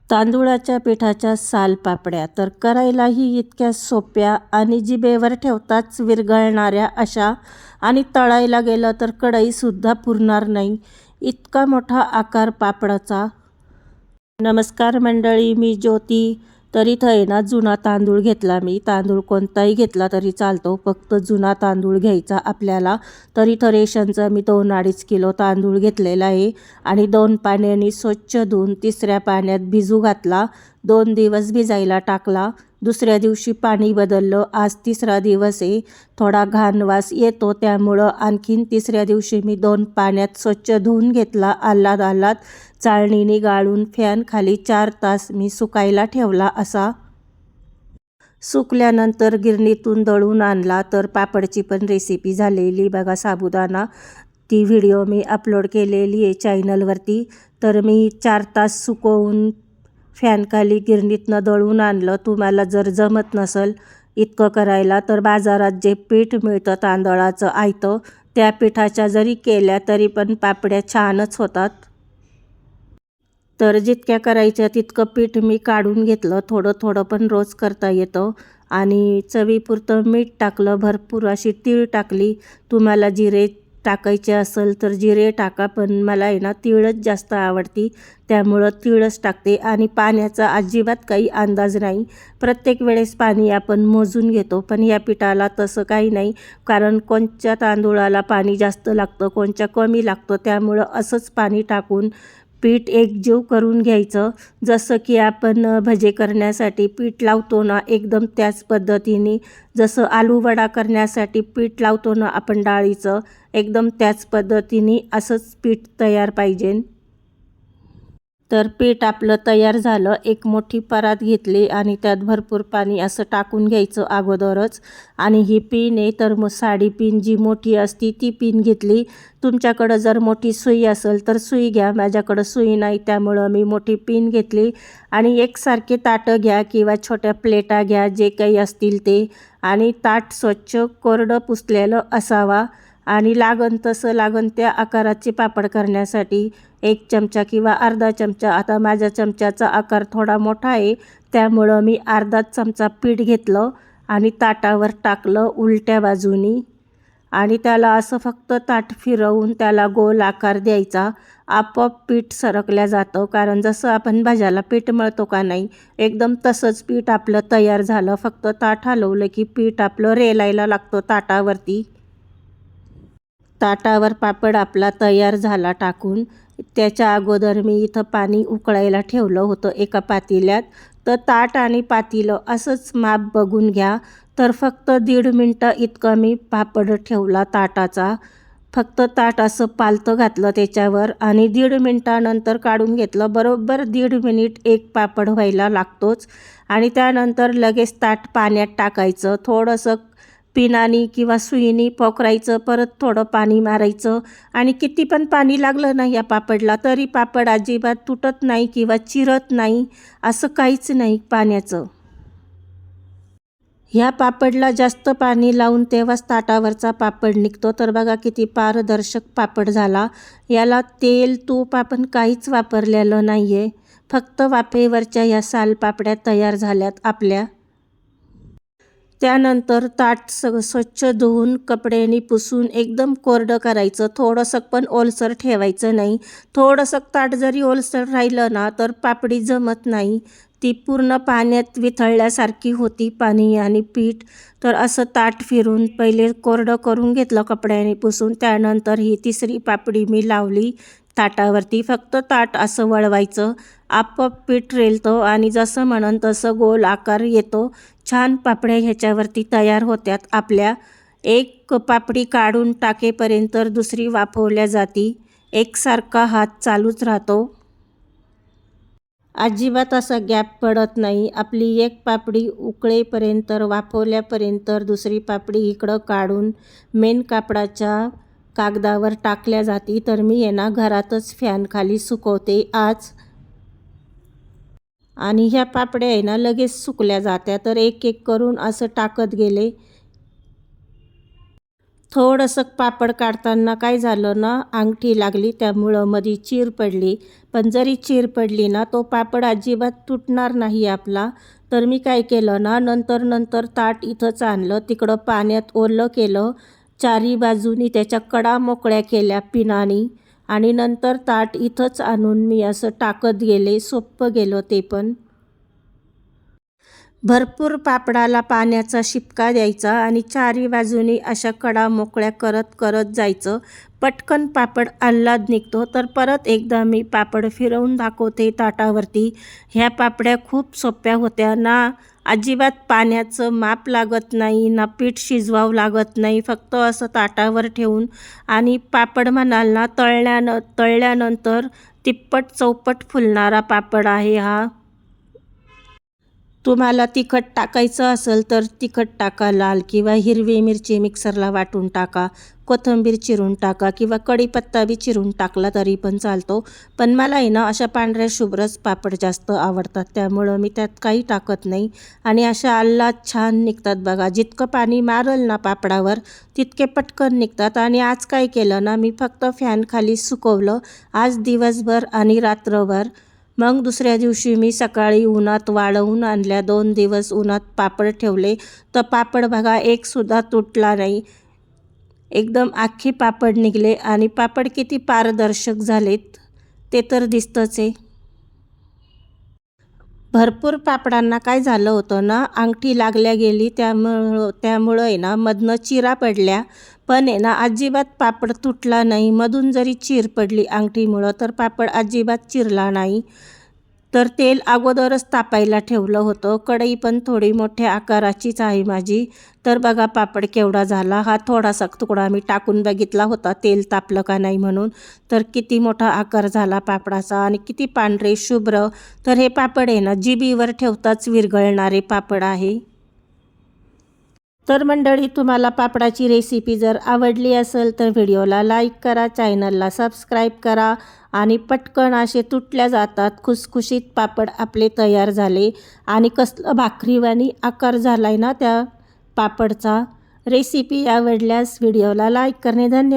तांदूळाच्या पिठाच्या सालपापड्या तर करायलाही इतक्या सोप्या आणि जिभेवर ठेवताच विरघळणाऱ्या अशा, आणि तळायला गेलं तर कढईसुद्धा पुरणार नाही इतका मोठा आकार पापडाचा। नमस्कार मंडळी, मी ज्योती। तर इथं आहे ना, जुना तांदूळ घेतला मी। तांदूळ कोणताही घेतला तरी चालतो, फक्त जुना तांदूळ घ्यायचा आपल्याला। तर इथं रेशनचा मी 2-2.5 किलो तांदूळ घेतलेला आहे आणि 2 पाण्याने स्वच्छ धुवून तिसऱ्या पाण्यात भिजू घातला। 2 दिवस भिजायला टाकला। दुसऱ्या दिवशी पाणी बदललं। आज तिसरा दिवस आहे। थोडा घाण वास येतो, त्यामुळं आणखीन तिसऱ्या दिवशी मी 2 पाण्यात स्वच्छ धुवून घेतला। आल्हाद चाळणीने गाळून फॅन खाली 4 तास मी सुकायला ठेवला असा। सुकल्यानंतर गिरणीतून दळून आणला। तर पापडची पण रेसिपी झालेली बघा, साबुदाणा। ती व्हिडिओ मी अपलोड केलेली आहे चॅनलवरती। तर मी 4 तास सुकवून फॅन खाली गिरणीतनं दळून आणलं। तुम्हाला जर जमत नसेल इतकं करायला तर बाजारात जे पीठ मिळतं तांदळाचं आयतं, त्या पिठाच्या जरी केल्या तरी पण पापड्या छानच होतात। तर जितक्या करायच्या तितकं पीठ मी काढून घेतलं। थोडं थोडं पण रोज करता येतं। आणि चवीपुरतं मीठ टाकलं, भरपूर अशी तीळ टाकली। तुम्हाला जिरे टाकायचे असेल तर जिरे टाका, पण मला आहे ना तीळच जास्त आवडती, त्यामुळं तीळच टाकते। आणि पाण्याचा अजिबात काही अंदाज नाही, प्रत्येक वेळेस पाणी आपण मोजून घेतो, पण या पिठाला तसं काही नाही। कारण कोणत्या तांदूळाला पाणी जास्त लागतं, कोणत्या कमी लागतं, त्यामुळं असंच पाणी टाकून पीठ एकजीव करून घ्यायचं। जसं की आपण भजे करण्यासाठी पीठ लावतो ना, एकदम त्याच पद्धतीने, जसं आलू वडा करण्यासाठी पीठ लावतो ना आपण डाळीचं, एकदम त्याच पद्धतीने असंच पीठ तयार पाहिजे। तर पीठ आपलं तयार झालं। एक मोठी परात घेतली आणि त्यात भरपूर पाणी असं टाकून घ्यायचं अगोदरच। आणि ही पिन आहे, तर मग साडी पिन जी मोठी असती ती पिन घेतली। तुमच्याकडं जर मोठी सुई असेल तर सुई घ्या, माझ्याकडं सुई नाही, त्यामुळं मी मोठी पिन घेतली। आणि एकसारखे ताटं घ्या किंवा छोट्या प्लेटा घ्या, जे काही असतील ते, आणि ताट स्वच्छ कोरडं पुसलेलं असावा। आणि लागन तसं लागन त्या आकाराचे पापड करण्यासाठी 1 चमचा किंवा अर्धा चमचा, आता माझ्या चमच्याचा आकार थोडा मोठा आहे त्यामुळं मी अर्धा चमचा पीठ घेतलं आणि ताटावर टाकलं उलट्या बाजूनी। आणि त्याला असं फक्त ताट फिरवून त्याला गोल आकार द्यायचा। आपोआप पीठ सरकल्या जातं, कारण जसं आपण भाज्याला पीठ मळतो का नाही, एकदम तसंच पीठ आपलं तयार झालं। फक्त ताट हलवलं की पीठ आपलं रेलायला लागतं ताटावरती। ताटावर पापड आपला तयार झाला टाकून। त्याच्या अगोदर मी इथं पाणी उकळायला ठेवलं होतं एका पातेल्यात। तर ताट आणि पातेलं असंच माप बघून घ्या। तर फक्त 1.5 मिनटं इतकं मी पापड ठेवला ताटाचा। फक्त ताट असं पालतं घातलं त्याच्यावर आणि 1.5 मिनटानंतर काढून घेतलं। बरोबर 1.5 मिनिट एक पापड व्हायला लागतोच। आणि त्यानंतर लगेच ताट पाण्यात टाकायचं, थोडंसं पिनानी किंवा सुईनी पोखरायचं, परत थोडं पाणी मारायचं। आणि किती पण पाणी लागलं ना या पापडला तरी पापड अजिबात तुटत नाही किंवा चिरत नाही, असं काहीच नाही पाण्याचं। ह्या पापडला जास्त पाणी लावून तेव्हाच ताटावरचा पापड निघतो। तर बघा किती पारदर्शक पापड झाला। याला तेल तूप आपण काहीच वापरलेलं नाही आहे, फक्त वाफेवरच्या या सालपापड्या तयार झाल्यात आपल्या। त्यानंतर ताट स्वच्छ धुवून कपड्याने पुसून एकदम कोरडं करायचं, थोडंसं पण ओलसर ठेवायचं नाही। थोडंसं ताट जरी ओलसर राहिलं ना तर पापडी जमत नाही, ती पूर्ण पाण्यात वितळल्यासारखी होती, पाणी आणि पीठ। तर असं ताट फिरून पहिले कोरडं करून घेतलं कपड्याने पुसून। त्यानंतर ही तिसरी पापडी मी लावली ताटावरती। फक्त ताट असं वळवायचं, आपोआप पीठ रेलतं आणि जसं म्हणन तसं गोल आकार येतो। छान पापड्या ह्याच्यावरती तयार होत्यात आपल्या। एक पापडी काढून टाकेपर्यंत दुसरी वाफवल्या जाती, एकसारखा हात चालूच राहतो, अजिबात असा गॅप पडत नाही। आपली एक पापडी उकळेपर्यंत वाफवल्यापर्यंत दुसरी पापडी इकडं काढून मेन कापडाच्या कागदावर टाकल्या जाती। तर मी आहे ना घरातच फॅन खाली सुकवते आज। आणि ह्या पापड्या आहे ना लगेच सुकल्या जात्या। तर एक एक करून असं टाकत गेले। थोडंसं पापड काढताना काय झालं ना, अंगठी लागली त्यामुळं मध्ये चीर पडली. पण जरी चीर पडली ना, तो पापड अजिबात तुटणार नाही आपला. तर मी काय केलं ना, नंतर ताट इथंच आणलं, तिकडं पाण्यात ओलं केलं, चारी बाजूनी त्याच्या कडा मोकळ्या केल्या पिनानी आणि नंतर ताट इथंच आणून मी असं टाकत गेले. सोपं गेलं ते पण. भरपूर पापडाला पाण्याचा शिपका द्यायचा आणि चारी बाजूनी अशा कडा मोकळ्या करत करत जायचं. पटकन पापड आल्हाद निघतो. तर परत एकदा मी पापड फिरवून दाखवते ताटावरती. ह्या पापड्या खूप सोप्या होत्या ना, अजिबात पाण्याचं माप लागत नाही ना, पीठ शिजवावं लागत नाही. फक्त असं ताटावर ठेवून आणि पापड म्हणाल ना, तळल्यानंतर तिप्पट चौपट फुलणारा पापड आहे हा. तुम्हाला तिखट टाकायचं असेल तर तिखट टाका, लाल किंवा हिरवी मिरची मिक्सरला वाटून टाका, कोथिंबीर चिरून टाका किंवा कढीपत्ता बी चिरून टाकला तरी पण चालतो. पण मला आहे ना अशा पांढऱ्या शुभ्रच पापड जास्त आवडतात, त्यामुळं मी त्यात काही टाकत नाही आणि अशा आल्हाद छान निघतात बघा. जितकं पाणी मारल ना पापडावर तितके पटकन निघतात. आणि आज काय केलं ना, मी फक्त फॅन खाली सुकवलं आज दिवसभर आणि रात्रभर. मग दुसऱ्या दिवशी मी सकाळी उन्हात वाळवून आणल्या. 2 दिवस उन्हात पापड ठेवले तर पापड बघा एकसुद्धा तुटला नाही. एकदम अख्खे पापड निघले आणि पापड किती पारदर्शक झालेत ते तर दिसतंच आहे. भरपूर पापडांना काय झालं होतं ना, अंगठी लागल्या गेली त्यामुळं आहे ना मधनं चिरा पडल्या. पण आहे ना अजिबात पापड तुटला नाही. मधून जरी चीर पडली अंगठीमुळं तर पापड अजिबात चिरला नाही. तर तेल अगोदरच तापायला ठेवलं होतं. कढई पण थोडी मोठ्या आकाराचीच आहे माझी. तर बघा पापड केवढा झाला. हा थोडासा तुकडा मी टाकून बघितला होता तेल तापलं का नाही म्हणून. तर किती मोठा आकार झाला पापडाचा आणि किती पांढरे शुभ्र. तर हे पापड आहे ना जिभेवर ठेवताच विरघळणारे पापड आहे. तर मंडळी, तुम्हाला पापडाची रेसिपी जर आवडली असेल तर व्हिडिओला लाईक करा, चॅनलला सबस्क्राईब करा आणि पटकन असे तुटल्या जातात खुसखुशीत पापड आपले तयार झाले. आणि कसलं भाकरीवाणी आकार झाला आहे ना त्या पापडचा. रेसिपी आवडल्यास व्हिडिओला लाईक करणे. धन्यवाद.